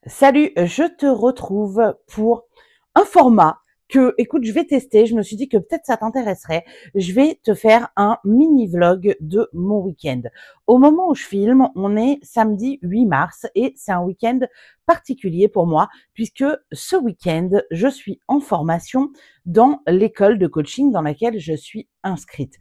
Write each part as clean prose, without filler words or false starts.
Salut, je te retrouve pour un format que, écoute, je vais tester. Je me suis dit que peut-être ça t'intéresserait. Je vais te faire un mini vlog de mon week-end. Au moment où je filme, on est samedi 8 mars et c'est un week-end particulier pour moi puisque ce week-end, je suis en formation dans l'école de coaching dans laquelle je suis inscrite.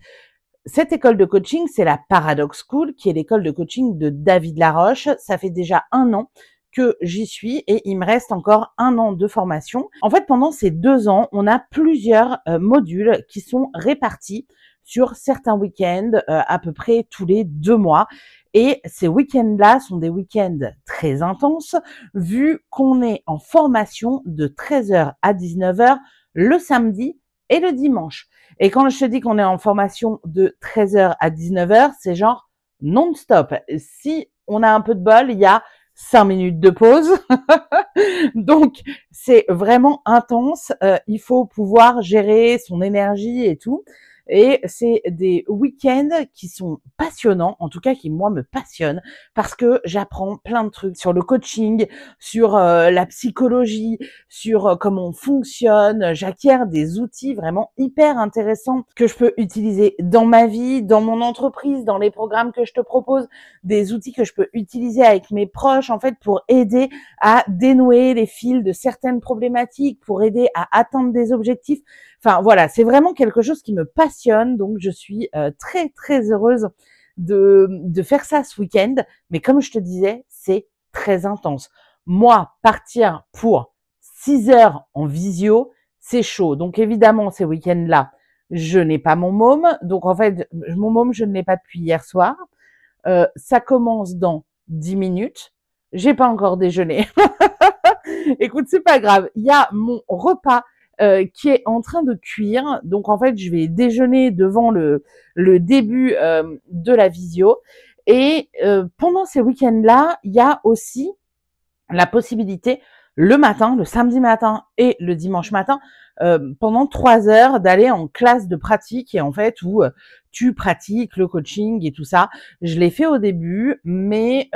Cette école de coaching, c'est la Paradox School, qui est l'école de coaching de David Laroche. Ça fait déjà 1 an que j'y suis et il me reste encore 1 an de formation. En fait, pendant ces 2 ans, on a plusieurs modules qui sont répartis sur certains week-ends, à peu près tous les 2 mois. Et ces week-ends-là sont des week-ends très intenses, vu qu'on est en formation de 13h à 19h le samedi et le dimanche. Et quand je te dis qu'on est en formation de 13h à 19h, c'est genre non-stop. Si on a un peu de bol, il y a 5 minutes de pause. Donc, c'est vraiment intense. Il faut pouvoir gérer son énergie et tout. Et c'est des week-ends qui sont passionnants, en tout cas qui moi me passionnent, parce que j'apprends plein de trucs sur le coaching, sur la psychologie, sur comment on fonctionne. J'acquiers des outils vraiment hyper intéressants que je peux utiliser dans ma vie, dans mon entreprise, dans les programmes que je te propose, des outils que je peux utiliser avec mes proches, en fait, pour aider à dénouer les fils de certaines problématiques, pour aider à atteindre des objectifs. Enfin voilà, c'est vraiment quelque chose qui me passionne, donc je suis très très heureuse de faire ça ce week-end. Mais comme je te disais, c'est très intense. Moi, partir pour 6 heures en visio, c'est chaud. Donc évidemment, ces week-ends-là, je n'ai pas mon môme. Donc en fait, mon môme, je ne l'ai pas depuis hier soir. Ça commence dans 10 minutes. J'ai pas encore déjeuné. Écoute, c'est pas grave. Il y a mon repas qui est en train de cuire. Donc en fait, je vais déjeuner devant le début de la visio. Et pendant ces week-ends-là, il y a aussi la possibilité le matin, le samedi matin et le dimanche matin, pendant 3 heures d'aller en classe de pratique et en fait où tu pratiques le coaching et tout ça. Je l'ai fait au début, mais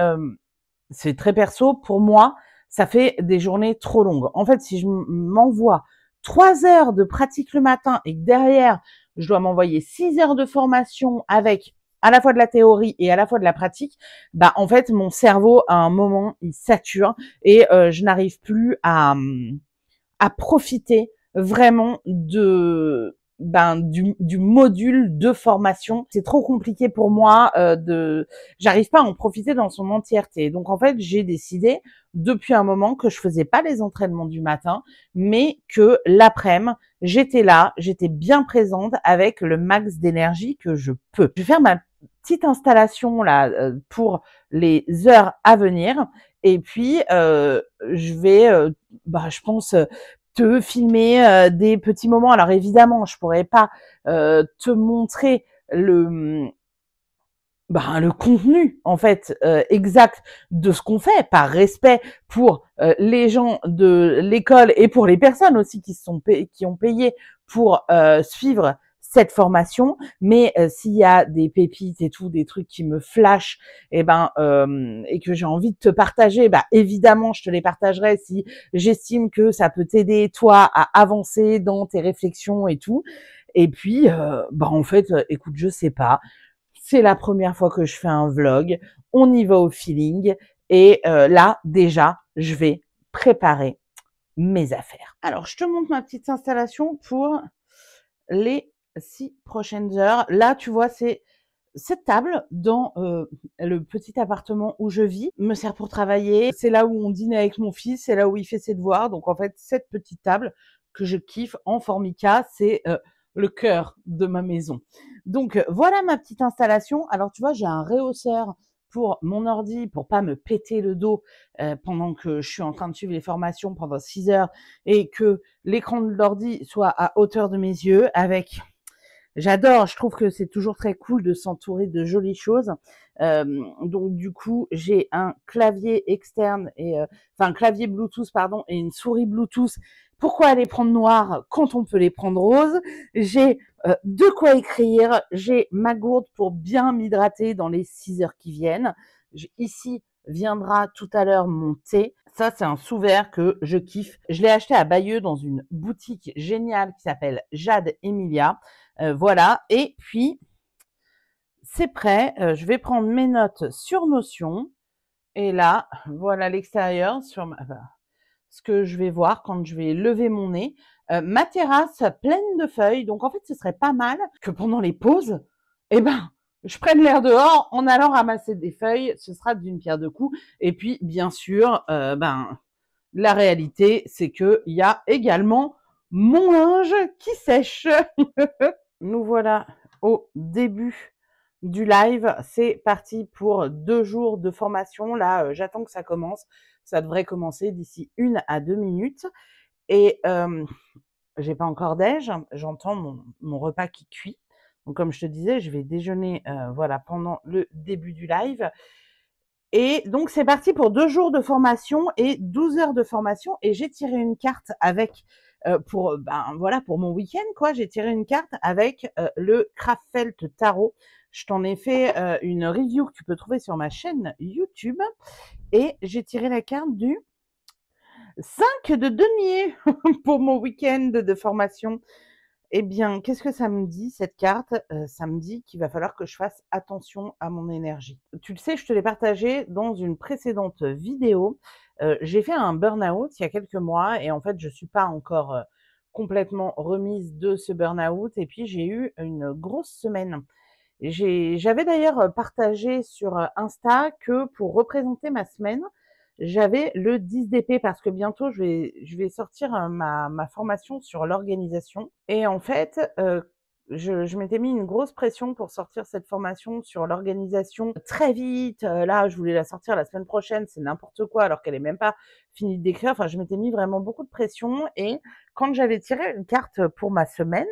c'est très perso. Pour moi, ça fait des journées trop longues. En fait, si je m'envoie 3 heures de pratique le matin et que derrière, je dois m'envoyer 6 heures de formation avec à la fois de la théorie et à la fois de la pratique, bah en fait, mon cerveau, à un moment, il sature et je n'arrive plus à profiter vraiment du module de formation. C'est trop compliqué pour moi j'arrive pas à en profiter dans son entièreté. Donc en fait, j'ai décidé depuis un moment que je faisais pas les entraînements du matin, mais que l'après-midi, j'étais là, j'étais bien présente avec le max d'énergie que je peux. Je vais faire ma petite installation là pour les heures à venir et puis je vais je pense te filmer des petits moments. Alors évidemment, je pourrais pas te montrer le contenu en fait exact de ce qu'on fait par respect pour les gens de l'école et pour les personnes aussi qui ont payé pour suivre cette formation, mais s'il y a des pépites et tout, des trucs qui me flashent, et que j'ai envie de te partager, évidemment je te les partagerai si j'estime que ça peut t'aider toi à avancer dans tes réflexions et tout. Et puis en fait, écoute, je sais pas, c'est la première fois que je fais un vlog, on y va au feeling et là déjà je vais préparer mes affaires. Alors je te montre ma petite installation pour les 6 prochaines heures. Là tu vois, c'est cette table dans le petit appartement où je vis me sert pour travailler. C'est là où on dîne avec mon fils, c'est là où il fait ses devoirs. Donc en fait, cette petite table que je kiffe en formica, c'est le cœur de ma maison. Donc voilà ma petite installation. Alors tu vois, j'ai un rehausseur pour mon ordi pour pas me péter le dos pendant que je suis en train de suivre les formations pendant 6 heures et que l'écran de l'ordi soit à hauteur de mes yeux avec. J'adore, je trouve que c'est toujours très cool de s'entourer de jolies choses. Donc du coup, j'ai un clavier externe un clavier Bluetooth pardon et une souris Bluetooth. Pourquoi les prendre noirs quand on peut les prendre roses? J'ai de quoi écrire, j'ai ma gourde pour bien m'hydrater dans les 6 heures qui viennent. J'ai ici viendra tout à l'heure mon thé. Ça, c'est un sous-verre que je kiffe. Je l'ai acheté à Bayeux dans une boutique géniale qui s'appelle Jade Emilia. Voilà. Et puis, c'est prêt. Je vais prendre mes notes sur Notion. Et là, voilà l'extérieur sur ce que je vais voir quand je vais lever mon nez. Ma terrasse pleine de feuilles. Donc, en fait, ce serait pas mal que pendant les pauses, eh ben, je prenne l'air dehors en allant ramasser des feuilles. Ce sera d'une pierre deux coups. Et puis, bien sûr, la réalité, c'est qu'il y a également mon linge qui sèche. Nous voilà au début du live. C'est parti pour 2 jours de formation. Là, j'attends que ça commence. Ça devrait commencer d'ici 1 à 2 minutes. Et j'ai pas encore déj. J'entends mon repas qui cuit. Donc, comme je te disais, je vais déjeuner voilà, pendant le début du live. Et donc, c'est parti pour 2 jours de formation et 12 heures de formation. Et j'ai tiré une carte avec, pour mon week-end, quoi. J'ai tiré une carte avec le Kraftfeld Tarot. Je t'en ai fait une review que tu peux trouver sur ma chaîne YouTube. Et j'ai tiré la carte du 5 de denier pour mon week-end de formation. Eh bien, qu'est-ce que ça me dit, cette carte? Ça me dit qu'il va falloir que je fasse attention à mon énergie. Tu le sais, je te l'ai partagé dans une précédente vidéo. J'ai fait un burn-out il y a quelques mois et en fait, je suis pas encore complètement remise de ce burn-out. Et puis, j'ai eu une grosse semaine. J'avais d'ailleurs partagé sur Insta que pour représenter ma semaine, j'avais le 10 d'épée parce que bientôt je vais sortir ma formation sur l'organisation. Et en fait, je m'étais mis une grosse pression pour sortir cette formation sur l'organisation très vite. Là, je voulais la sortir la semaine prochaine, c'est n'importe quoi alors qu'elle est même pas finie d'écrire. Enfin, je m'étais mis vraiment beaucoup de pression. Et quand j'avais tiré une carte pour ma semaine,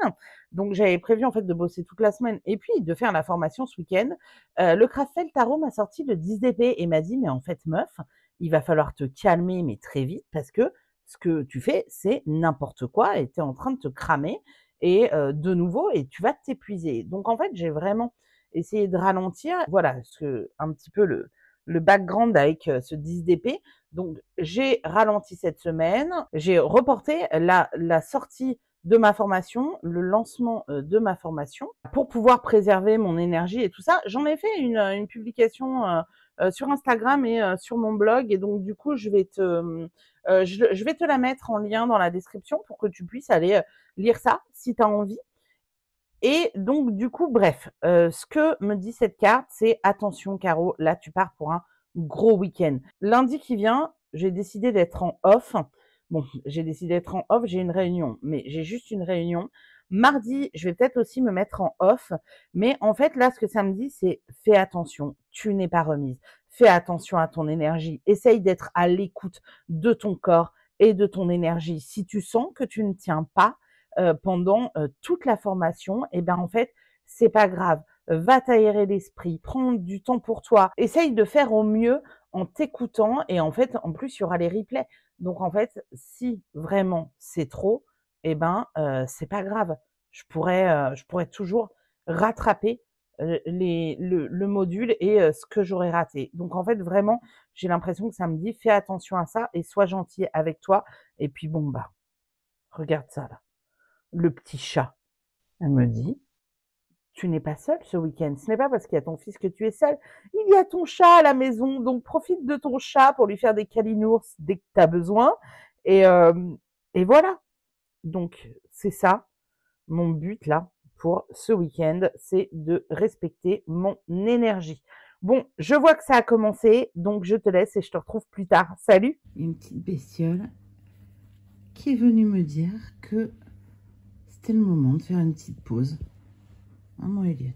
donc j'avais prévu en fait de bosser toute la semaine et puis de faire la formation ce week-end, le Kraftfeld Tarot m'a sorti le 10 d'épée et m'a dit: «Mais en fait meuf, il va falloir te calmer, mais très vite, parce que ce que tu fais, c'est n'importe quoi et tu es en train de te cramer et de nouveau et tu vas t'épuiser». Donc en fait, j'ai vraiment essayé de ralentir. Voilà un petit peu le background avec ce 10 d'épée. Donc j'ai ralenti cette semaine, j'ai reporté la sortie de ma formation, le lancement de ma formation pour pouvoir préserver mon énergie et tout ça. J'en ai fait une publication sur Instagram et sur mon blog. Et donc, du coup, je vais te la mettre en lien dans la description pour que tu puisses aller lire ça si tu as envie. Et donc, du coup, bref, ce que me dit cette carte, c'est attention, Caro, là, tu pars pour un gros week-end. Lundi qui vient, j'ai décidé d'être en off. Bon, j'ai décidé d'être en off, j'ai une réunion, mais j'ai juste une réunion. Mardi, je vais peut-être aussi me mettre en off. Mais en fait, là, ce que ça me dit, c'est fais attention, tu n'es pas remise. Fais attention à ton énergie. Essaye d'être à l'écoute de ton corps et de ton énergie. Si tu sens que tu ne tiens pas pendant toute la formation, et ben en fait, c'est pas grave. Va t'aérer l'esprit, prends du temps pour toi. Essaye de faire au mieux en t'écoutant et en fait, en plus, il y aura les replays. Donc en fait, si vraiment c'est trop, eh ben c'est pas grave. Je pourrais toujours rattraper le module et ce que j'aurais raté. Donc en fait, vraiment, j'ai l'impression que ça me dit fais attention à ça et sois gentil avec toi. Et puis bon bah, regarde ça là, le petit chat. Elle me dit tu n'es pas seule ce week-end. Ce n'est pas parce qu'il y a ton fils que tu es seule. Il y a ton chat à la maison. Donc, profite de ton chat pour lui faire des câlinours dès que tu as besoin. Et, euh, et voilà. Donc, c'est ça, mon but là, pour ce week-end, c'est de respecter mon énergie. Bon, je vois que ça a commencé, donc je te laisse et je te retrouve plus tard. Salut! Une petite bestiole qui est venue me dire que c'était le moment de faire une petite pause. Ah, mon Elliot.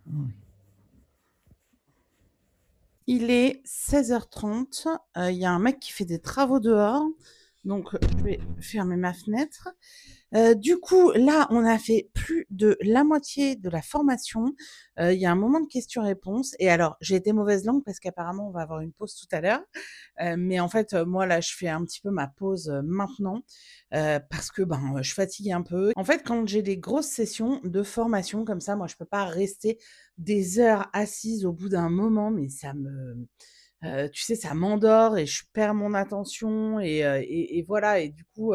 Oui. Il est 16h30. Il y a un mec qui fait des travaux dehors. Donc, je vais fermer ma fenêtre. Du coup, là, on a fait plus de la moitié de la formation. Il y a un moment de questions-réponses. Et alors, j'ai été mauvaise langue parce qu'apparemment, on va avoir une pause tout à l'heure. Mais en fait, moi, là, je fais un petit peu ma pause maintenant parce que je fatigue un peu. En fait, quand j'ai des grosses sessions de formation comme ça, moi, je peux pas rester des heures assise au bout d'un moment, mais tu sais, ça m'endort et je perds mon attention et voilà et du coup,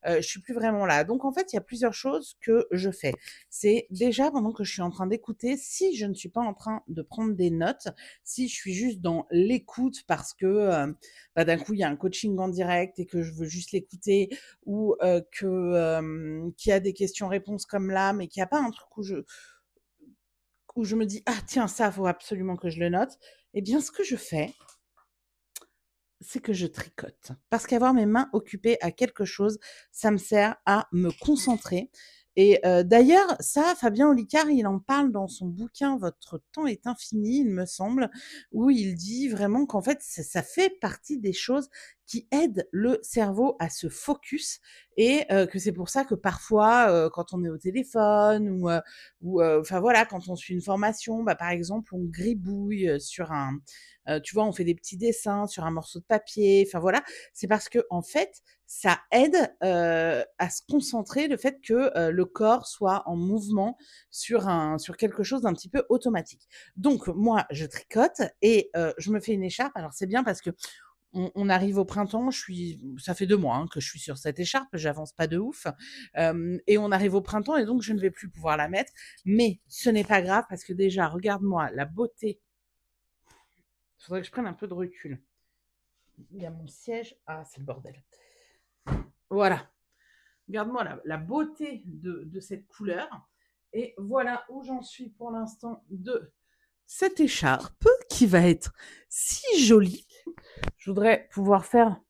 je suis plus vraiment là. Donc en fait, il y a plusieurs choses que je fais. C'est déjà pendant que je suis en train d'écouter, si je ne suis pas en train de prendre des notes, si je suis juste dans l'écoute parce que, d'un coup, il y a un coaching en direct et que je veux juste l'écouter ou, qu'il y a des questions-réponses comme là, mais qu'il y a pas un truc où je me dis: «Ah tiens, ça, faut absolument que je le note», eh bien ce que je fais, c'est que je tricote. Parce qu'avoir mes mains occupées à quelque chose, ça me sert à me concentrer. Et d'ailleurs, ça, Fabien Olicard, il en parle dans son bouquin «Votre temps est infini», il me semble, où il dit vraiment qu'en fait, ça fait partie des choses qui aident le cerveau à se focus et que c'est pour ça que parfois, quand on est au téléphone enfin voilà, quand on suit une formation, par exemple, on gribouille, sur tu vois, on fait des petits dessins sur un morceau de papier, enfin voilà. C'est parce que en fait, ça aide, à se concentrer, le fait que, le corps soit en mouvement sur quelque chose d'un petit peu automatique. Donc moi, je tricote et je me fais une écharpe. Alors c'est bien parce qu'on arrive au printemps, ça fait 2 mois, hein, que je suis sur cette écharpe, j'avance pas de ouf, et on arrive au printemps et donc je ne vais plus pouvoir la mettre. Mais ce n'est pas grave parce que déjà, regarde-moi la beauté. Il faudrait que je prenne un peu de recul. Il y a mon siège. Ah, c'est le bordel. Voilà. Regarde-moi la beauté de cette couleur. Et voilà où j'en suis pour l'instant de cette écharpe qui va être si jolie. Je voudrais pouvoir faire,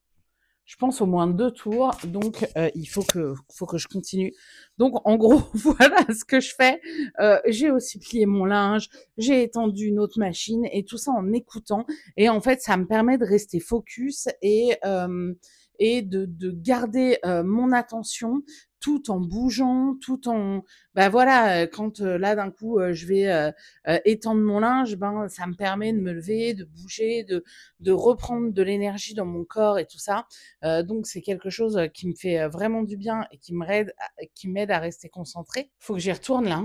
je pense, au moins 2 tours. Donc, il faut que je continue. Donc, en gros, voilà ce que je fais. J'ai aussi plié mon linge, j'ai étendu une autre machine et tout ça en écoutant. Et en fait, ça me permet de rester focus et de garder mon attention tout en bougeant, tout en... voilà, quand là, d'un coup, je vais étendre mon linge, ça me permet de me lever, de bouger, de reprendre de l'énergie dans mon corps et tout ça. Donc c'est quelque chose qui me fait vraiment du bien et qui m'aide à rester concentrée. Faut que j'y retourne là.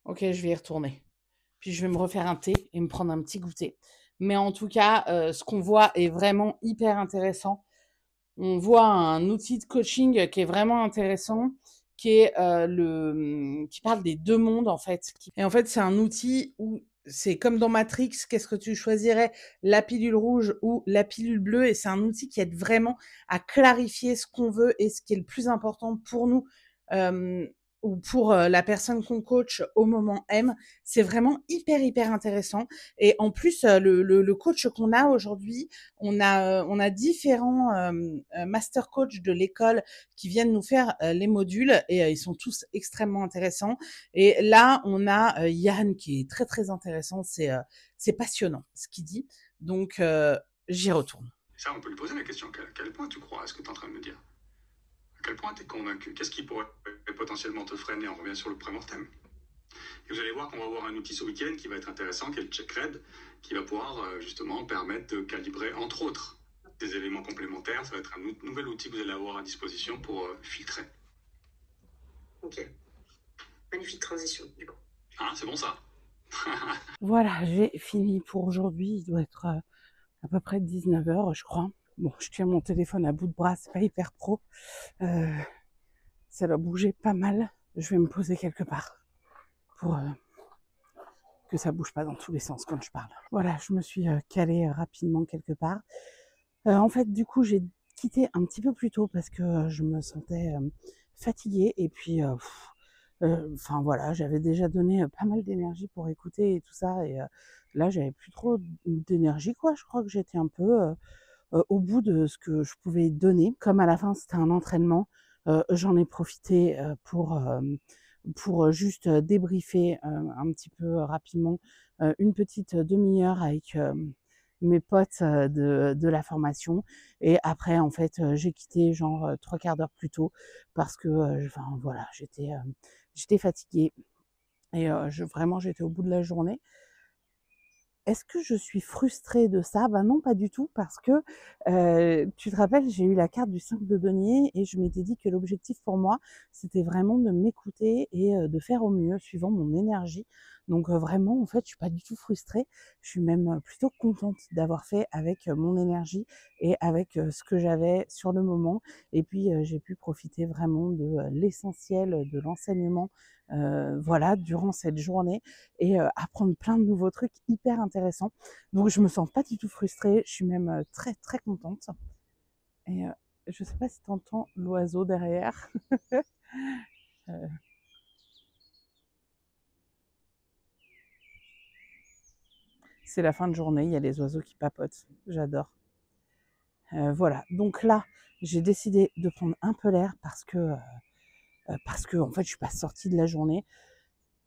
Ok, je vais y retourner. Puis je vais me refaire un thé et me prendre un petit goûter. Mais en tout cas, ce qu'on voit est vraiment hyper intéressant. On voit un outil de coaching qui est vraiment intéressant, qui parle des 2 mondes en fait. Et en fait, c'est un outil où c'est comme dans Matrix, qu'est-ce que tu choisirais? La pilule rouge ou la pilule bleue? Et c'est un outil qui aide vraiment à clarifier ce qu'on veut et ce qui est le plus important pour nous, hem, ou pour, la personne qu'on coach au moment M. C'est vraiment hyper, hyper intéressant et en plus, le coach qu'on a aujourd'hui, on a différents master coach de l'école qui viennent nous faire les modules et ils sont tous extrêmement intéressants. Et là, on a Yann qui est très très intéressant. C'est passionnant ce qu'il dit. Donc j'y retourne. Ça, on peut lui poser la question. À quel point tu crois à ce que tu es en train de me dire? À quel point tu es convaincu? Qu'est-ce qui pourrait potentiellement te freiner? On revient sur le pré-mortem. Et vous allez voir qu'on va avoir un outil ce week-end qui va être intéressant, qui est le check-red, qui va pouvoir justement permettre de calibrer, entre autres, des éléments complémentaires. Ça va être un nouvel outil que vous allez avoir à disposition pour filtrer. Ok. Magnifique transition, du coup. Ah, c'est bon ça. Voilà, j'ai fini pour aujourd'hui. Il doit être à peu près 19h, je crois. Bon, je tiens mon téléphone à bout de bras, c'est pas hyper pro. Ça doit bouger pas mal. Je vais me poser quelque part pour que ça bouge pas dans tous les sens quand je parle. Voilà, je me suis calée rapidement quelque part. En fait, du coup, j'ai quitté un petit peu plus tôt parce que je me sentais fatiguée et puis enfin voilà, j'avais déjà donné pas mal d'énergie pour écouter et tout ça et là, j'avais plus trop d'énergie quoi. Je crois que j'étais un peu au bout de ce que je pouvais donner. Comme à la fin, c'était un entraînement, j'en ai profité pour juste débriefer un petit peu rapidement une petite demi-heure avec mes potes de la formation. Et après, en fait, j'ai quitté genre 3/4 d'heure plus tôt parce que, enfin voilà, j'étais fatiguée et vraiment, j'étais au bout de la journée. Est-ce que je suis frustrée de ça? Ben non, pas du tout, parce que, tu te rappelles, j'ai eu la carte du 5 de denier et je m'étais dit que l'objectif pour moi, c'était vraiment de m'écouter et de faire au mieux suivant mon énergie. Donc, vraiment, en fait, je suis pas du tout frustrée. Je suis même, plutôt contente d'avoir fait avec, mon énergie et avec, ce que j'avais sur le moment. Et puis, j'ai pu profiter vraiment de, l'essentiel de l'enseignement, voilà, durant cette journée et apprendre plein de nouveaux trucs hyper intéressants. Donc je me sens pas du tout frustrée, je suis même, très, très contente et je sais pas si tu entends l'oiseau derrière. Heu, c'est la fin de journée, il y a les oiseaux qui papotent, j'adore. Voilà, donc là, j'ai décidé de prendre un peu l'air parce que en fait, je suis pas sortie de la journée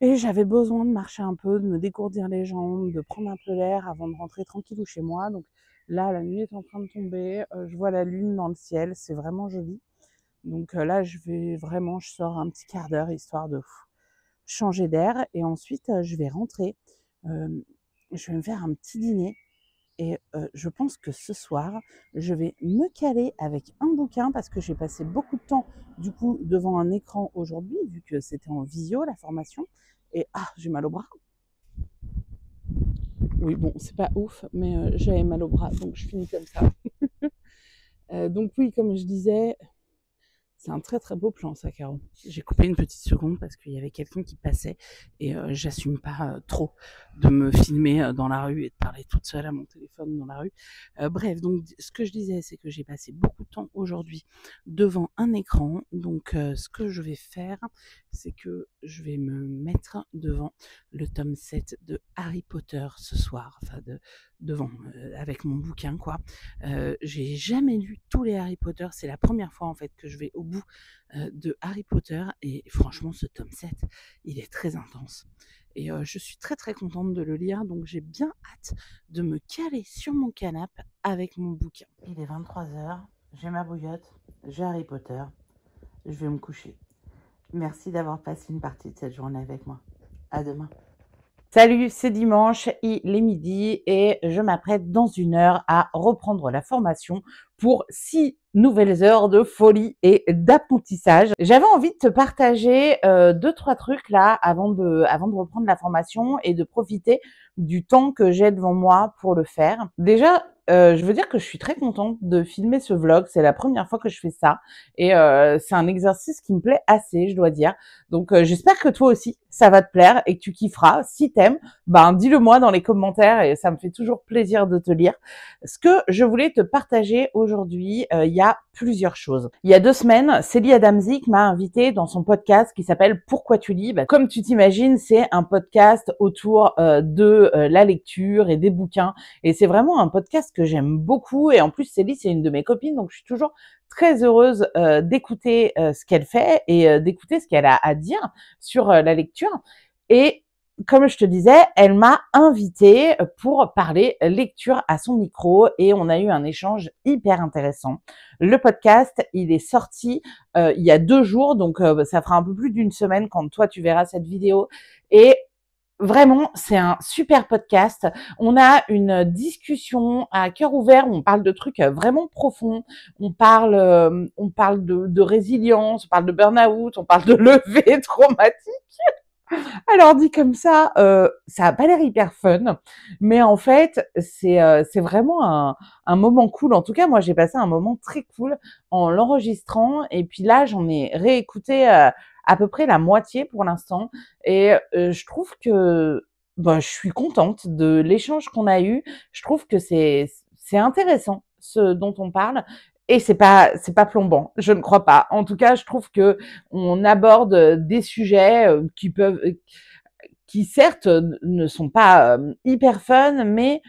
et j'avais besoin de marcher un peu, de me dégourdir les jambes, de prendre un peu l'air avant de rentrer tranquillou chez moi. Donc là, la nuit est en train de tomber, je vois la lune dans le ciel, c'est vraiment joli. Donc là, je sors un petit quart d'heure histoire de changer d'air et ensuite, je vais rentrer. Hem, je vais me faire un petit dîner et je pense que ce soir, je vais me caler avec un bouquin parce que j'ai passé beaucoup de temps, du coup, devant un écran aujourd'hui, vu que c'était en visio, la formation et j'ai mal au bras. Oui, bon, c'est pas ouf, mais j'avais mal au bras, donc je finis comme ça. Donc oui, comme je disais, c'est un très très beau plan ça, Caro. J'ai coupé une petite seconde parce qu'il y avait quelqu'un qui passait et j'assume pas trop de me filmer dans la rue et de parler toute seule à mon téléphone dans la rue. Bref, donc ce que je disais, c'est que j'ai passé beaucoup de temps aujourd'hui devant un écran. Donc ce que je vais faire, c'est que je vais me mettre devant le tome 7 de Harry Potter ce soir, enfin devant avec mon bouquin quoi. J'ai jamais lu tous les Harry Potter, c'est la première fois en fait que je vais au bout de Harry Potter et franchement ce tome 7, il est très intense et je suis très très contente de le lire, donc j'ai bien hâte de me caler sur mon canapé avec mon bouquin. Il est 23h, j'ai ma bouillotte, j'ai Harry Potter, je vais me coucher. Merci d'avoir passé une partie de cette journée avec moi. À demain. Salut, c'est dimanche, il est midi et je m'apprête dans 1 heure à reprendre la formation pour 6 nouvelles heures de folie et d'apprentissage. J'avais envie de te partager 2-3 trucs là avant de reprendre la formation et de profiter du temps que j'ai devant moi pour le faire. Déjà, je veux dire que je suis très contente de filmer ce vlog. C'est la première fois que je fais ça et c'est un exercice qui me plaît assez, je dois dire. Donc j'espère que toi aussi ça va te plaire et que tu kifferas. Si t'aimes, ben dis-le moi dans les commentaires et ça me fait toujours plaisir de te lire. Ce que je voulais te partager aujourd'hui, il y a plusieurs choses. Il y a 2 semaines, Célie Adamzik m'a invitée dans son podcast qui s'appelle Pourquoi tu lis. Ben, comme tu t'imagines, c'est un podcast autour de la lecture et des bouquins et c'est vraiment un podcast que j'aime beaucoup et en plus Célie c'est une de mes copines donc je suis toujours très heureuse d'écouter ce qu'elle fait et d'écouter ce qu'elle a à dire sur la lecture. Et comme je te disais, elle m'a invitée pour parler lecture à son micro et on a eu un échange hyper intéressant. Le podcast, il est sorti il y a 2 jours, donc ça fera un peu plus d'1 semaine quand toi tu verras cette vidéo. Et vraiment, c'est un super podcast. On a une discussion à cœur ouvert. On parle de trucs vraiment profonds. On parle de résilience, on parle de burn-out, on parle de levée traumatique. Alors dit comme ça a pas l'air hyper fun, mais en fait, c'est vraiment un moment cool. En tout cas, moi, j'ai passé un moment très cool en l'enregistrant et puis là, j'en ai réécouté, à peu près la moitié pour l'instant et je trouve que, bah, je suis contente de l'échange qu'on a eu. Je trouve que c'est intéressant ce dont on parle et c'est pas plombant, je ne crois pas. En tout cas, je trouve que on aborde des sujets qui certes ne sont pas hyper fun, mais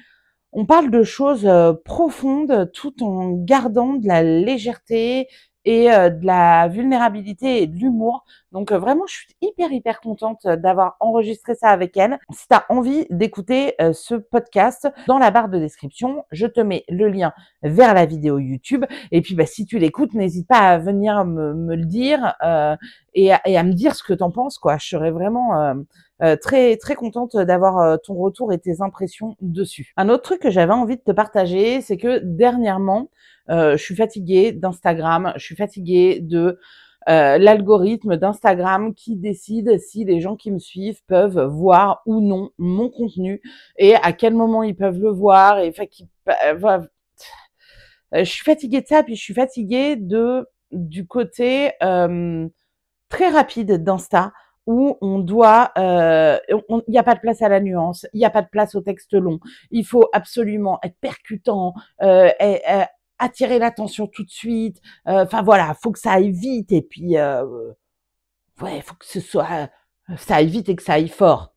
on parle de choses profondes tout en gardant de la légèreté et de la vulnérabilité et de l'humour. Donc vraiment, je suis hyper contente d'avoir enregistré ça avec elle. Si tu as envie d'écouter ce podcast, dans la barre de description, je te mets le lien vers la vidéo YouTube. Et puis, si tu l'écoutes, n'hésite pas à venir me le dire et à me dire ce que t'en penses, quoi. Je serais vraiment très contente d'avoir ton retour et tes impressions dessus. Un autre truc que j'avais envie de te partager, c'est que dernièrement, je suis fatiguée d'Instagram, je suis fatiguée de l'algorithme d'Instagram qui décide si les gens qui me suivent peuvent voir ou non mon contenu et à quel moment ils peuvent le voir. Et voilà. Je suis fatiguée de ça, puis je suis fatiguée du côté très rapide d'Insta où on doit, il n'y a pas de place à la nuance, il n'y a pas de place au texte long. Il faut absolument être percutant, attirer l'attention tout de suite. Enfin voilà, faut que ça aille vite et puis ouais, faut que ça aille vite et que ça aille fort.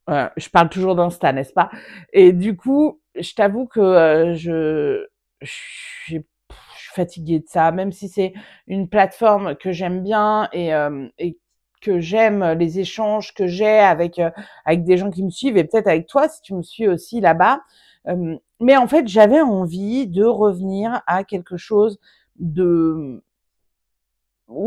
Je parle toujours d'Insta, n'est-ce pas? Et du coup, je t'avoue que je suis fatiguée de ça, même si c'est une plateforme que j'aime bien et que j'aime les échanges que j'ai avec des gens qui me suivent et peut-être avec toi si tu me suis aussi là-bas. Mais en fait, j'avais envie de revenir à quelque chose où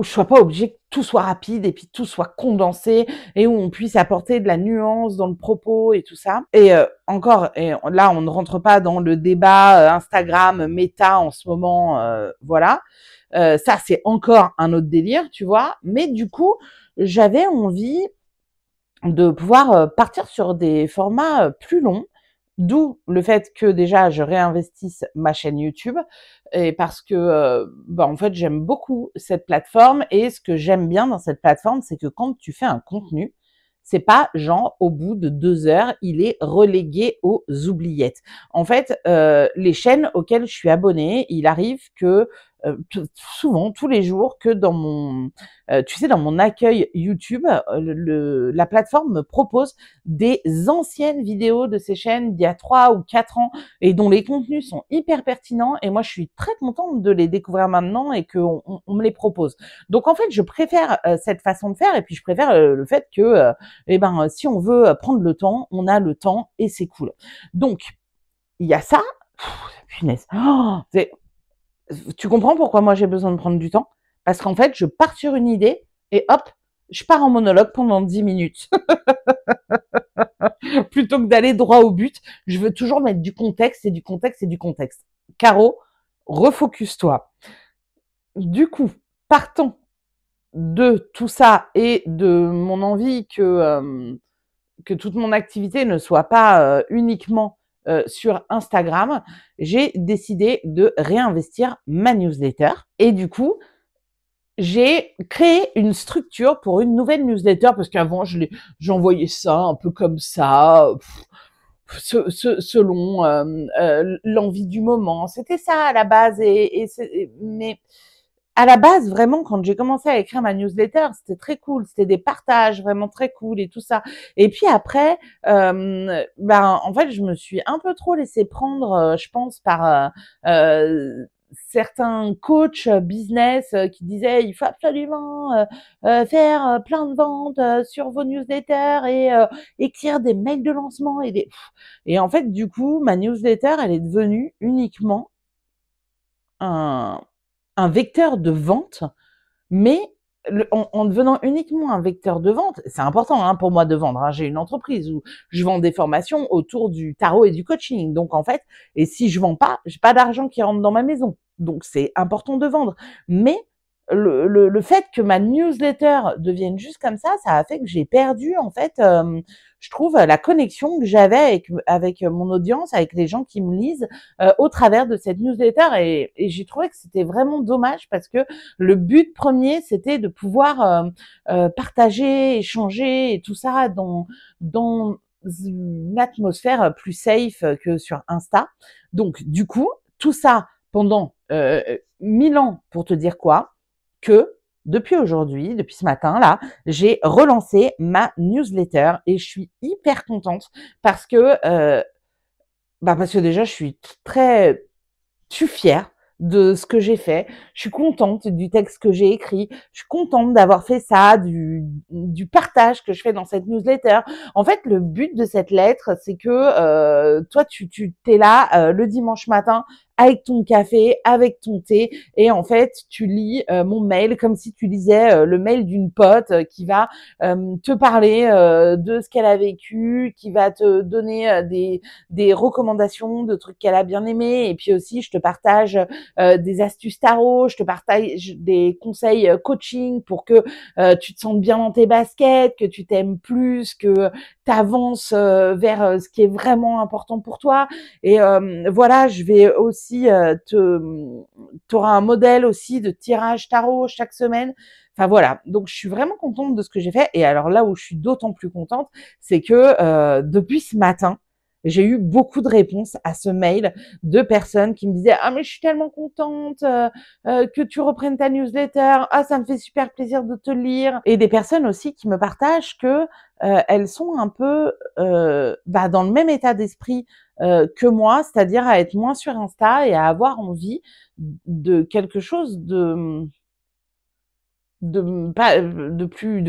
je sois pas obligée que tout soit rapide et puis tout soit condensé et où on puisse apporter de la nuance dans le propos et tout ça. Et là, on ne rentre pas dans le débat Instagram, méta en ce moment, voilà. Ça, c'est encore un autre délire, tu vois. Mais du coup, j'avais envie de pouvoir partir sur des formats plus longs. D'où le fait que déjà je réinvestisse ma chaîne YouTube et parce que en fait j'aime beaucoup cette plateforme et ce que j'aime bien dans cette plateforme c'est que quand tu fais un contenu, c'est pas genre au bout de 2 heures il est relégué aux oubliettes. En fait, les chaînes auxquelles je suis abonnée, il arrive que souvent tous les jours que dans mon dans mon accueil YouTube, la plateforme me propose des anciennes vidéos de ces chaînes d'il y a 3 ou 4 ans et dont les contenus sont hyper pertinents et moi je suis très contente de les découvrir maintenant et qu'on me les propose. Donc en fait, je préfère cette façon de faire et puis je préfère le fait que si on veut prendre le temps, on a le temps et c'est cool. Donc il y a ça. Punaise. Tu comprends pourquoi moi j'ai besoin de prendre du temps? Parce qu'en fait, je pars sur une idée et hop, je pars en monologue pendant 10 minutes. Plutôt que d'aller droit au but, je veux toujours mettre du contexte et du contexte et du contexte. Caro, refocus-toi. Du coup, partons de tout ça et de mon envie que toute mon activité ne soit pas uniquement sur Instagram, j'ai décidé de réinvestir ma newsletter. Et du coup, j'ai créé une structure pour une nouvelle newsletter parce qu'avant, j'envoyais ça un peu comme ça, selon l'envie du moment. C'était ça à la base. Mais à la base, vraiment, quand j'ai commencé à écrire ma newsletter, c'était très cool. C'était des partages vraiment très cool et tout ça. Et puis après, en fait, je me suis un peu trop laissée prendre, je pense, par certains coachs business qui disaient il faut absolument faire plein de ventes sur vos newsletters et écrire des mails de lancement et en fait, du coup, ma newsletter, elle est devenue uniquement un vecteur de vente, mais en devenant uniquement un vecteur de vente, c'est important pour moi de vendre. J'ai une entreprise où je vends des formations autour du tarot et du coaching. Donc en fait, et si je vends pas, j'ai pas d'argent qui rentre dans ma maison. Donc c'est important de vendre. Mais le fait que ma newsletter devienne juste comme ça a fait que j'ai perdu en fait, je trouve la connexion que j'avais avec mon audience, avec les gens qui me lisent au travers de cette newsletter et j'ai trouvé que c'était vraiment dommage parce que le but premier c'était de pouvoir partager, échanger et tout ça dans une atmosphère plus safe que sur Insta. Donc du coup, tout ça pendant 1000 ans pour te dire quoi? Que depuis aujourd'hui, depuis ce matin là, j'ai relancé ma newsletter et je suis hyper contente parce que déjà je suis fière de ce que j'ai fait. Je suis contente du texte que j'ai écrit. Je suis contente d'avoir fait ça, du partage que je fais dans cette newsletter. En fait, le but de cette lettre, c'est que toi, tu t'es là le dimanche matin avec ton café, avec ton thé, et en fait, tu lis mon mail comme si tu lisais le mail d'une pote qui va te parler de ce qu'elle a vécu, qui va te donner des recommandations de trucs qu'elle a bien aimé, et puis aussi, je te partage des astuces tarot, je te partage des conseils coaching pour que tu te sentes bien dans tes baskets, que tu t'aimes plus, que tu avances vers ce qui est vraiment important pour toi. Et voilà, je vais aussi t'auras un modèle aussi de tirage tarot chaque semaine. Enfin voilà, donc je suis vraiment contente de ce que j'ai fait. Et alors là où je suis d'autant plus contente, c'est que depuis ce matin, j'ai eu beaucoup de réponses à ce mail de personnes qui me disaient ah mais je suis tellement contente que tu reprennes ta newsletter, ah ça me fait super plaisir de te lire, et des personnes aussi qui me partagent que elles sont un peu dans le même état d'esprit que moi, c'est-à-dire à être moins sur Insta et à avoir envie de quelque chose de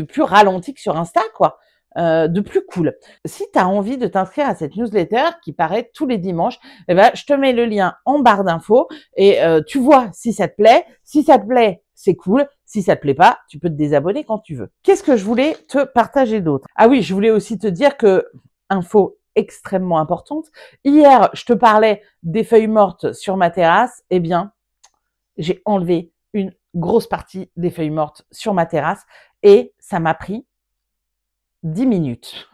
plus ralenti que sur Insta, quoi. De plus cool. Si tu as envie de t'inscrire à cette newsletter qui paraît tous les dimanches, eh ben, je te mets le lien en barre d'infos et tu vois si ça te plaît. Si ça te plaît, c'est cool. Si ça te plaît pas, tu peux te désabonner quand tu veux. Qu'est-ce que je voulais te partager d'autre? Ah oui, je voulais aussi te dire que, info extrêmement importante, hier, je te parlais des feuilles mortes sur ma terrasse. Eh bien, j'ai enlevé une grosse partie des feuilles mortes sur ma terrasse et ça m'a pris 10 minutes.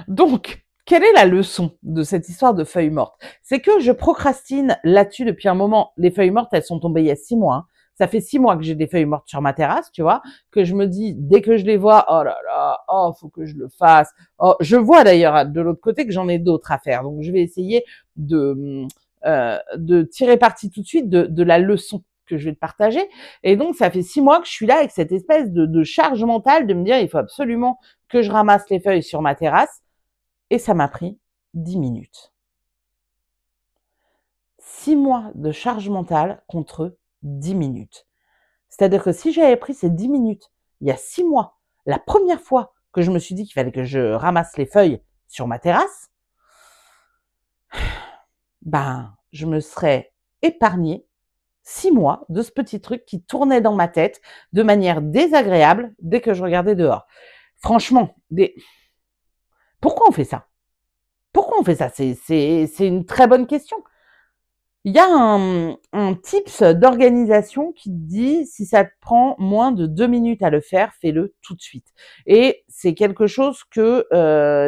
Donc, quelle est la leçon de cette histoire de feuilles mortes? C'est que je procrastine là-dessus depuis un moment. Les feuilles mortes, elles sont tombées il y a 6 mois. Hein. Ça fait 6 mois que j'ai des feuilles mortes sur ma terrasse, tu vois, que je me dis, dès que je les vois, oh là là, oh, faut que je le fasse. Oh, je vois d'ailleurs de l'autre côté que j'en ai d'autres à faire. Donc, je vais essayer de tirer parti tout de suite de la leçon que je vais te partager. Et donc, ça fait 6 mois que je suis là avec cette espèce de charge mentale de me dire, il faut absolument que je ramasse les feuilles sur ma terrasse. Et ça m'a pris 10 minutes. 6 mois de charge mentale contre 10 minutes. C'est-à-dire que si j'avais pris ces 10 minutes il y a 6 mois, la première fois que je me suis dit qu'il fallait que je ramasse les feuilles sur ma terrasse, je me serais épargné 6 mois de ce petit truc qui tournait dans ma tête de manière désagréable dès que je regardais dehors. Franchement, pourquoi on fait ça? Pourquoi on fait ça? C'est une très bonne question. Il y a un tips d'organisation qui te dit si ça te prend moins de 2 minutes à le faire, fais-le tout de suite. Et c'est quelque chose que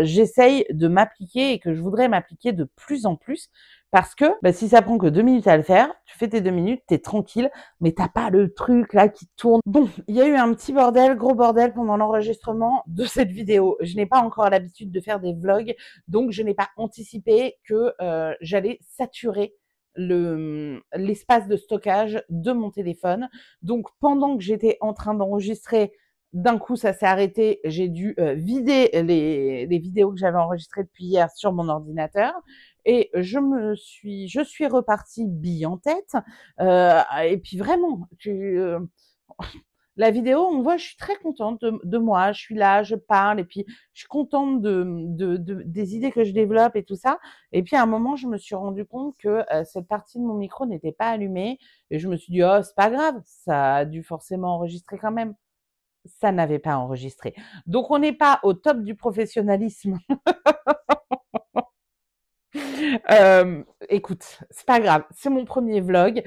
j'essaye de m'appliquer et que je voudrais m'appliquer de plus en plus parce que si ça prend que 2 minutes à le faire, tu fais tes 2 minutes, t'es tranquille, mais t'as pas le truc là qui tourne. Bon, il y a eu un petit bordel, gros bordel pendant l'enregistrement de cette vidéo. Je n'ai pas encore l'habitude de faire des vlogs, donc je n'ai pas anticipé que j'allais saturer l'espace de stockage de mon téléphone. Donc, pendant que j'étais en train d'enregistrer, d'un coup, ça s'est arrêté. J'ai dû vider les vidéos que j'avais enregistrées depuis hier sur mon ordinateur. Et je suis repartie bille en tête. Et puis vraiment, la vidéo, on voit, je suis très contente de moi. Je suis là, je parle, et puis je suis contente des idées que je développe et tout ça. Et puis à un moment, je me suis rendu compte que cette partie de mon micro n'était pas allumée. Et je me suis dit, oh, c'est pas grave, ça a dû forcément enregistrer quand même. Ça n'avait pas enregistré. Donc on n'est pas au top du professionnalisme. Écoute, c'est pas grave, c'est mon premier vlog,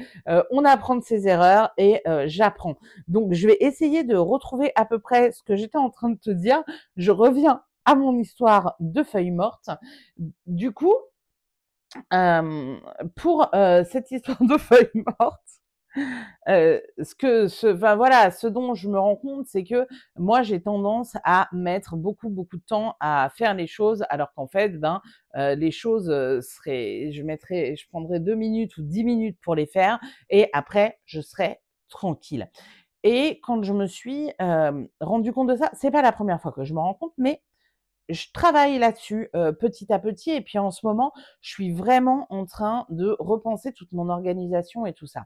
on apprend de ses erreurs et j'apprends. Donc je vais essayer de retrouver à peu près ce que j'étais en train de te dire. Je reviens à mon histoire de feuilles mortes. Du coup, pour cette histoire de feuilles mortes, ce dont je me rends compte, c'est que moi, j'ai tendance à mettre beaucoup de temps à faire les choses, alors qu'en fait, les choses je prendrais 2 minutes ou 10 minutes pour les faire, et après, je serai tranquille. Et quand je me suis rendu compte de ça, c'est pas la première fois que je me rends compte, mais je travaille là-dessus petit à petit et puis en ce moment, je suis vraiment en train de repenser toute mon organisation et tout ça.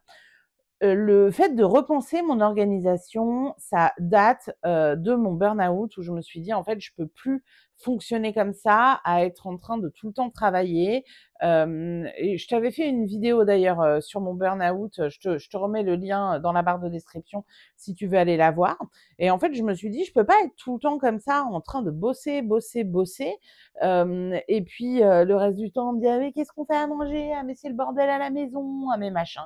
Le fait de repenser mon organisation, ça date, de mon burn-out où je me suis dit: «En fait, je peux plus fonctionner comme ça, à être en train de tout le temps travailler». Et je t'avais fait une vidéo d'ailleurs, sur mon burn-out, je te remets le lien dans la barre de description si tu veux aller la voir. Et en fait, je me suis dit: «Je peux pas être tout le temps comme ça en train de bosser, bosser, bosser, et puis, le reste du temps me dire: "Mais qu'est-ce qu'on fait à manger? Ah mais c'est le bordel à la maison, ah mais machin"».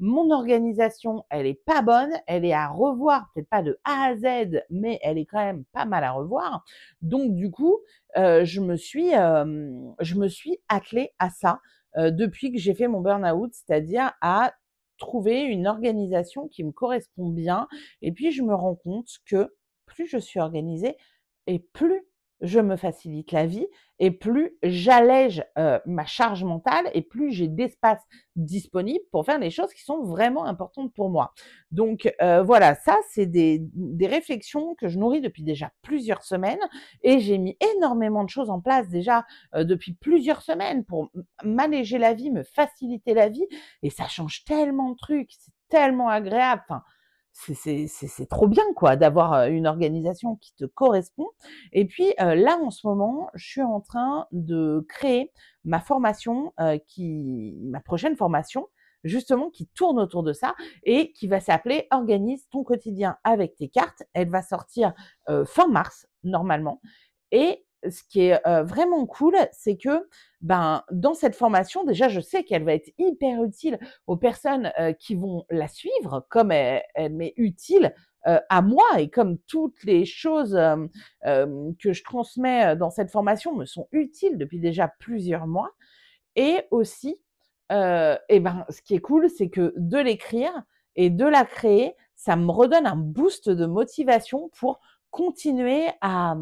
Mon organisation, elle est pas bonne, elle est à revoir, peut-être pas de A à Z, mais elle est quand même pas mal à revoir. Donc du coup, je me suis attelée à ça, depuis que j'ai fait mon burn-out, c'est-à-dire à trouver une organisation qui me correspond bien. Et puis je me rends compte que plus je suis organisée et plus je me facilite la vie et plus j'allège, ma charge mentale et plus j'ai d'espace disponible pour faire les choses qui sont vraiment importantes pour moi. Donc voilà, ça c'est des réflexions que je nourris depuis déjà plusieurs semaines et j'ai mis énormément de choses en place déjà, depuis plusieurs semaines pour m'alléger la vie, me faciliter la vie et ça change tellement de trucs, c'est tellement agréable. Enfin, c'est trop bien quoi d'avoir, une organisation qui te correspond. Et puis, là en ce moment, je suis en train de créer ma formation, ma prochaine formation, justement qui tourne autour de ça et qui va s'appeler «Organise ton quotidien avec tes cartes». Elle va sortir, fin mars normalement. Et ce qui est, vraiment cool, c'est que, ben, dans cette formation, déjà, je sais qu'elle va être hyper utile aux personnes, qui vont la suivre, comme elle m'est utile, à moi et comme toutes les choses, que je transmets, dans cette formation me sont utiles depuis déjà plusieurs mois. Et aussi, et ben, ce qui est cool, c'est que de l'écrire et de la créer, ça me redonne un boost de motivation pour continuer à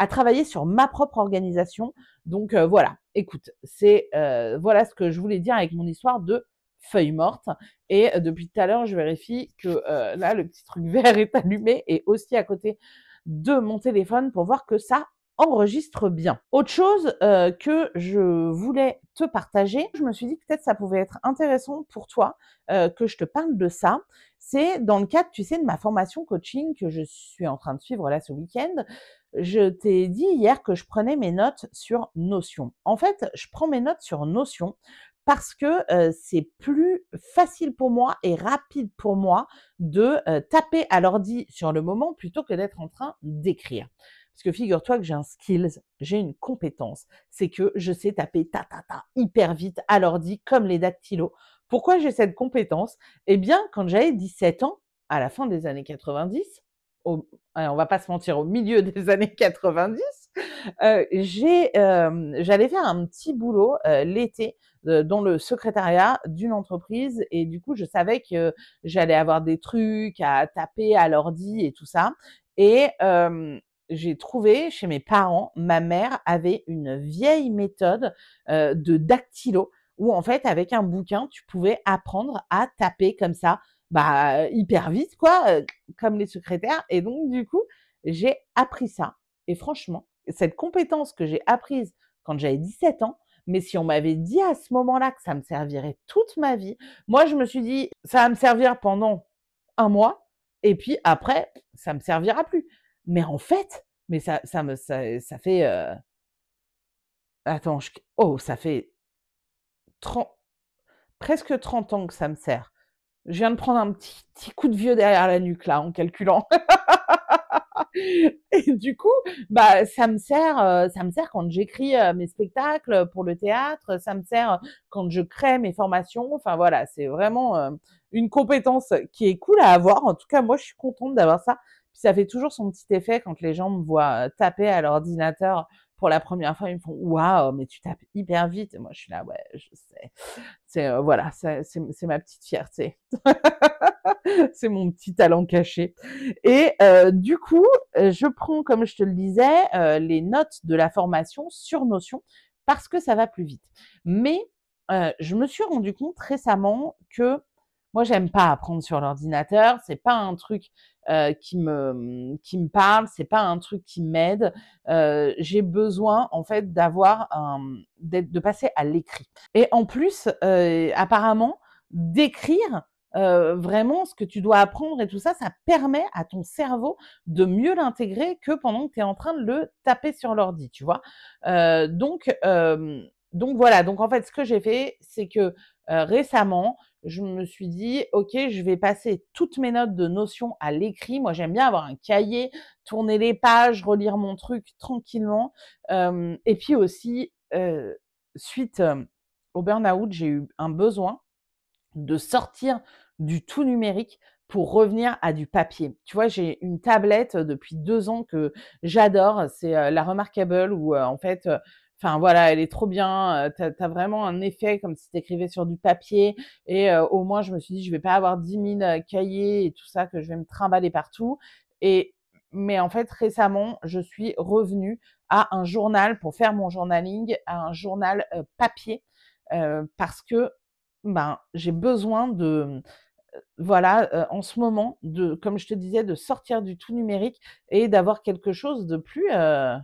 travailler sur ma propre organisation. Donc voilà, écoute, voilà ce que je voulais dire avec mon histoire de feuille morte. Et depuis tout à l'heure, je vérifie que là, le petit truc vert est allumé et aussi à côté de mon téléphone pour voir que ça enregistre bien. Autre chose que je voulais te partager, je me suis dit que peut-être ça pouvait être intéressant pour toi que je te parle de ça. C'est dans le cadre, tu sais, de ma formation coaching que je suis en train de suivre là ce week-end. Je t'ai dit hier que je prenais mes notes sur Notion. En fait, je prends mes notes sur Notion parce que c'est plus facile pour moi et rapide pour moi de taper à l'ordi sur le moment plutôt que d'être en train d'écrire. Parce que figure-toi que j'ai un skills, j'ai une compétence, c'est que je sais taper ta ta ta hyper vite à l'ordi comme les dactylos. Pourquoi j'ai cette compétence? Eh bien, quand j'avais 17 ans, à la fin des années 90, allez, on va pas se mentir, au milieu des années 90, j'allais faire un petit boulot l'été dans le secrétariat d'une entreprise et du coup, je savais que j'allais avoir des trucs à taper à l'ordi et tout ça. Et j'ai trouvé chez mes parents, ma mère avait une vieille méthode de dactylo où en fait, avec un bouquin, tu pouvais apprendre à taper comme ça, bah, hyper vite, quoi, comme les secrétaires. Et donc, du coup, j'ai appris ça. Et franchement, cette compétence que j'ai apprise quand j'avais 17 ans, mais si on m'avait dit à ce moment-là que ça me servirait toute ma vie, moi, je me suis dit, ça va me servir pendant un mois, et puis après, ça me servira plus. Mais en fait, mais ça fait, attends, ça fait 30, presque 30 ans que ça me sert. Je viens de prendre un petit coup de vieux derrière la nuque là, en calculant. Et du coup, bah, ça me sert quand j'écris mes spectacles pour le théâtre, ça me sert quand je crée mes formations. Enfin voilà, c'est vraiment une compétence qui est cool à avoir. En tout cas, moi, je suis contente d'avoir ça. Puis ça fait toujours son petit effet quand les gens me voient taper à l'ordinateur pour la première fois. Ils me font waouh, mais tu tapes hyper vite. Et moi, je suis là, ouais, je sais. C'est voilà, c'est ma petite fierté. C'est mon petit talent caché. Et du coup, je prends, comme je te le disais, les notes de la formation sur Notion parce que ça va plus vite. Mais je me suis rendu compte récemment que Moi, j'aime pas apprendre sur l'ordinateur. C'est pas un truc qui me parle. C'est pas un truc qui m'aide. J'ai besoin en fait de passer à l'écrit. Et en plus, apparemment, d'écrire vraiment ce que tu dois apprendre et tout ça, ça permet à ton cerveau de mieux l'intégrer que pendant que tu es en train de le taper sur l'ordi, tu vois. Donc voilà. Donc en fait, ce que j'ai fait, c'est que récemment, je me suis dit, OK, je vais passer toutes mes notes de notions à l'écrit. Moi, j'aime bien avoir un cahier, tourner les pages, relire mon truc tranquillement. Et puis aussi, suite au burn-out, j'ai eu un besoin de sortir du tout numérique pour revenir à du papier. Tu vois, j'ai une tablette depuis 2 ans que j'adore, c'est, la Remarkable où, en fait, enfin voilà, elle est trop bien, tu as vraiment un effet comme si tu écrivais sur du papier et au moins je me suis dit: «Je vais pas avoir 10 000 cahiers et tout ça que je vais me trimballer partout» et mais en fait récemment, je suis revenue à un journal pour faire mon journaling, à un journal, papier, parce que ben, j'ai besoin de, voilà, en ce moment, comme je te disais, de sortir du tout numérique et d'avoir quelque chose de plus, je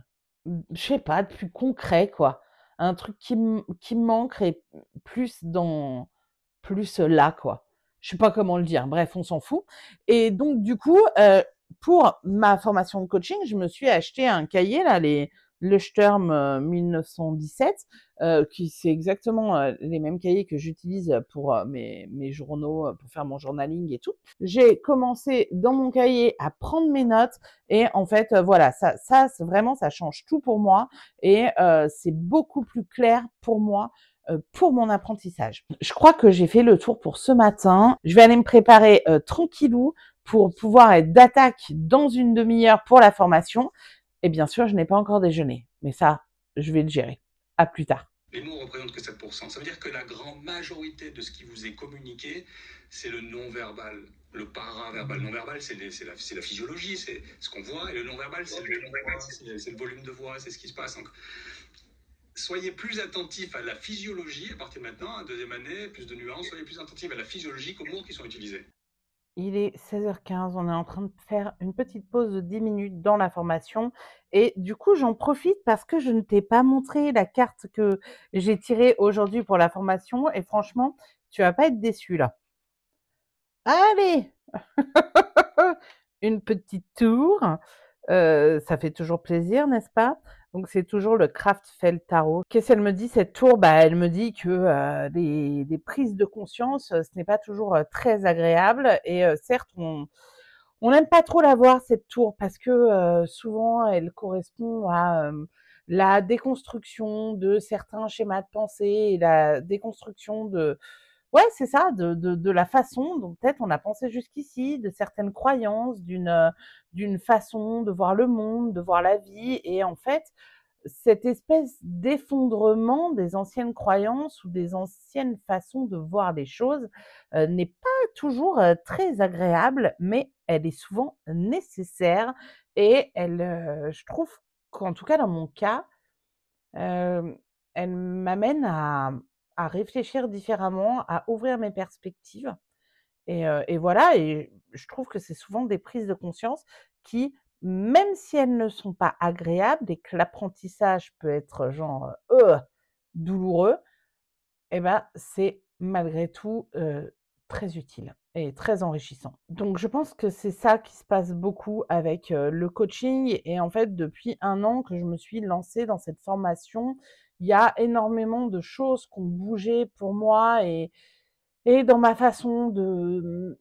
sais pas, de plus concret, quoi. Un truc qui me manque et plus là, quoi. Je sais pas comment le dire. Bref, on s'en fout et donc du coup, pour ma formation de coaching, je me suis acheté un cahier là, le Sturm, 1917, qui c'est exactement, les mêmes cahiers que j'utilise pour, mes journaux, pour faire mon journaling et tout. J'ai commencé dans mon cahier à prendre mes notes et en fait, voilà, ça c'est vraiment ça change tout pour moi et c'est beaucoup plus clair pour moi, pour mon apprentissage. Je crois que j'ai fait le tour pour ce matin. Je vais aller me préparer, tranquillou pour pouvoir être d'attaque dans une demi-heure pour la formation et bien sûr, je n'ai pas encore déjeuné, mais ça, je vais le gérer. À plus tard. Les mots représentent que 7%. Ça veut dire que la grande majorité de ce qui vous est communiqué, c'est le non-verbal. Le paraverbal. Non-verbal, c'est la physiologie, c'est ce qu'on voit, et le non-verbal, c'est le volume de voix, c'est ce qui se passe. Donc, soyez plus attentifs à la physiologie à partir de maintenant, à deuxième année, plus de nuances, soyez plus attentifs à la physiologie qu'aux mots qui sont utilisés. Il est 16h15, on est en train de faire une petite pause de 10 minutes dans la formation et du coup, j'en profite parce que je ne t'ai pas montré la carte que j'ai tirée aujourd'hui pour la formation et franchement, tu vas pas être déçu là. Allez! Une petite tour, ça fait toujours plaisir, n'est-ce pas? Donc c'est toujours le Kraftfeld Tarot. Qu'est-ce qu'elle me dit cette tour? Bah, elle me dit que, les prises de conscience, ce n'est pas toujours, très agréable et certes on n'aime pas trop la voir cette tour parce que, souvent elle correspond à, la déconstruction de certains schémas de pensée et la déconstruction de ouais, c'est ça, de la façon dont peut-être on a pensé jusqu'ici, de certaines croyances, d'une façon de voir le monde, de voir la vie et en fait, cette espèce d'effondrement des anciennes croyances ou des anciennes façons de voir les choses, n'est pas toujours, très agréable, mais elle est souvent nécessaire et je trouve qu'en tout cas dans mon cas, Hem, elle m'amène à réfléchir différemment, à ouvrir mes perspectives et voilà et je trouve que c'est souvent des prises de conscience qui, même si elles ne sont pas agréables et que l'apprentissage peut être genre, douloureux et ben, c'est malgré tout, très utile et très enrichissant. Donc je pense que c'est ça qui se passe beaucoup avec, le coaching et en fait depuis 1 an que je me suis lancée dans cette formation, il y a énormément de choses qui ont bougé pour moi et dans ma façon de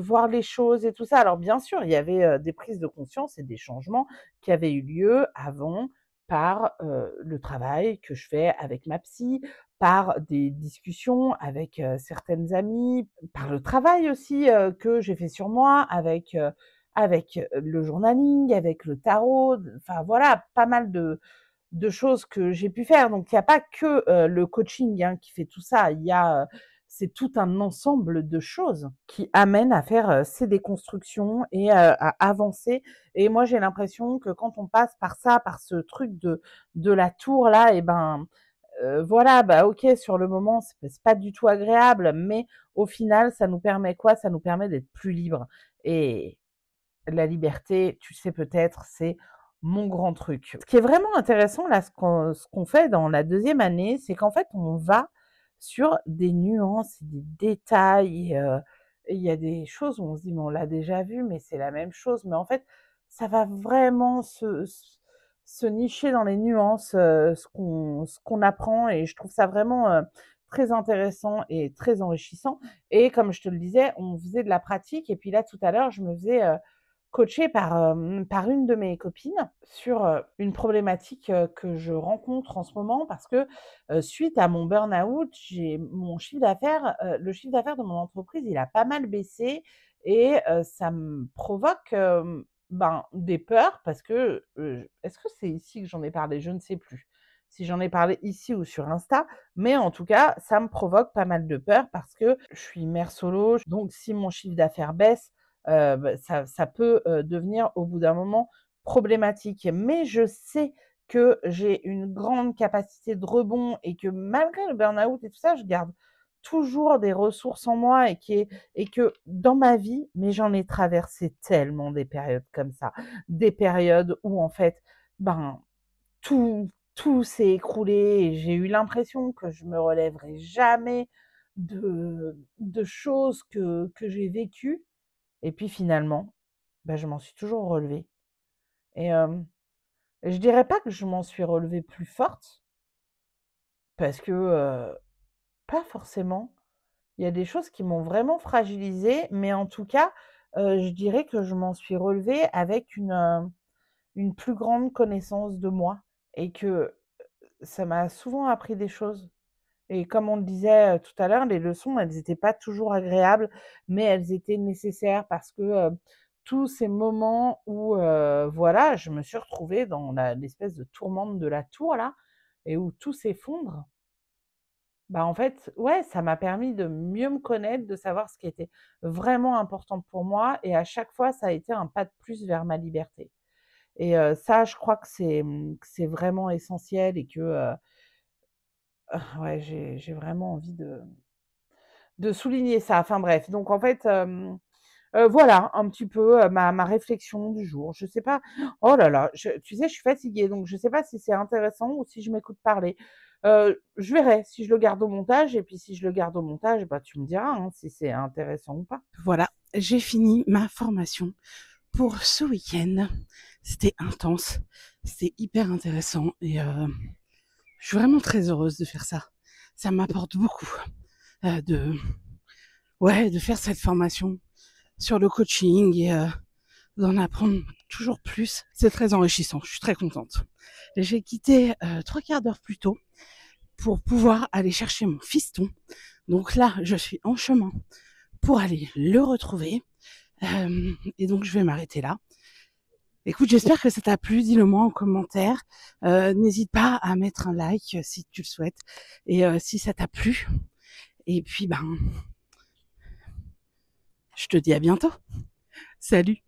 voir les choses et tout ça. Alors bien sûr, il y avait, des prises de conscience et des changements qui avaient eu lieu avant par, le travail que je fais avec ma psy, par des discussions avec, certaines amies, par le travail aussi, que j'ai fait sur moi avec le journaling, avec le tarot, enfin voilà, pas mal de choses que j'ai pu faire. Donc il y a pas que, le coaching, hein, qui fait tout ça. Il y a, c'est tout un ensemble de choses qui amènent à faire, ces déconstructions et à avancer et moi, j'ai l'impression que quand on passe par ça, par ce truc de la tour là et ben, voilà, bah ok, sur le moment, c'est pas du tout agréable, mais au final, ça nous permet quoi? Ça nous permet d'être plus libres. Et la liberté, tu sais peut-être, c'est mon grand truc. Ce qui est vraiment intéressant là, ce qu'on fait dans la deuxième année, c'est qu'en fait, on va sur des nuances, des détails. Et il y a des choses où on se dit, mais on l'a déjà vu, mais c'est la même chose. Mais en fait, ça va vraiment se nicher dans les nuances, ce qu'on apprend. Et je trouve ça vraiment très intéressant et très enrichissant. Et comme je te le disais, on faisait de la pratique. Et puis là, tout à l'heure, je me faisais coachée par une de mes copines sur une problématique que je rencontre en ce moment parce que suite à mon burn-out, j'ai mon chiffre d'affaires, le chiffre d'affaires de mon entreprise, il a pas mal baissé et ça me provoque des peurs parce que est-ce que c'est ici que j'en ai parlé? Je ne sais plus si j'en ai parlé ici ou sur Insta, mais en tout cas, ça me provoque pas mal de peur parce que je suis mère solo, donc si mon chiffre d'affaires baisse, ça peut devenir au bout d'un moment problématique. Mais je sais que j'ai une grande capacité de rebond et que malgré le burn-out et tout ça, je garde toujours des ressources en moi et que dans ma vie, mais j'en ai traversé tellement des périodes comme ça, des périodes où en fait, ben tout s'est écroulé et j'ai eu l'impression que je me relèverais jamais de choses que j'ai vécues. Et puis finalement, bah, je m'en suis toujours relevée. Et je dirais pas que je m'en suis relevée plus forte, parce que pas forcément. Il y a des choses qui m'ont vraiment fragilisée, mais en tout cas, je dirais que je m'en suis relevée avec une plus grande connaissance de moi et que ça m'a souvent appris des choses. Et comme on le disait tout à l'heure, les leçons, elles étaient pas toujours agréables, mais elles étaient nécessaires parce que tous ces moments où, voilà, je me suis retrouvée dans l'espèce de tourmente de la tour là, et où tout s'effondre, bah, en fait, ouais, ça m'a permis de mieux me connaître, de savoir ce qui était vraiment important pour moi et à chaque fois, ça a été un pas de plus vers ma liberté. Et ça, je crois que c'est vraiment essentiel et que, ouais, j'ai vraiment envie de souligner ça. Enfin bref, donc en fait, voilà un petit peu, ma réflexion du jour. Je sais pas, oh là là, tu sais, je suis fatiguée, donc je sais pas si c'est intéressant ou si je m'écoute parler. Je verrai si je le garde au montage et puis si je le garde au montage, bah, tu me diras, hein, si c'est intéressant ou pas. Voilà, j'ai fini ma formation pour ce week-end. C'était intense, c'était hyper intéressant et je suis vraiment très heureuse de faire ça. Ça m'apporte beaucoup de faire cette formation sur le coaching et d'en apprendre toujours plus. C'est très enrichissant, je suis très contente. J'ai quitté 3/4 d'heure plus tôt pour pouvoir aller chercher mon fiston. Donc là, je suis en chemin pour aller le retrouver. Et donc, je vais m'arrêter là. Écoute, j'espère que ça t'a plu. Dis-le-moi en commentaire. N'hésite pas à mettre un like si tu le souhaites. Et si ça t'a plu. Et puis, je te dis à bientôt. Salut!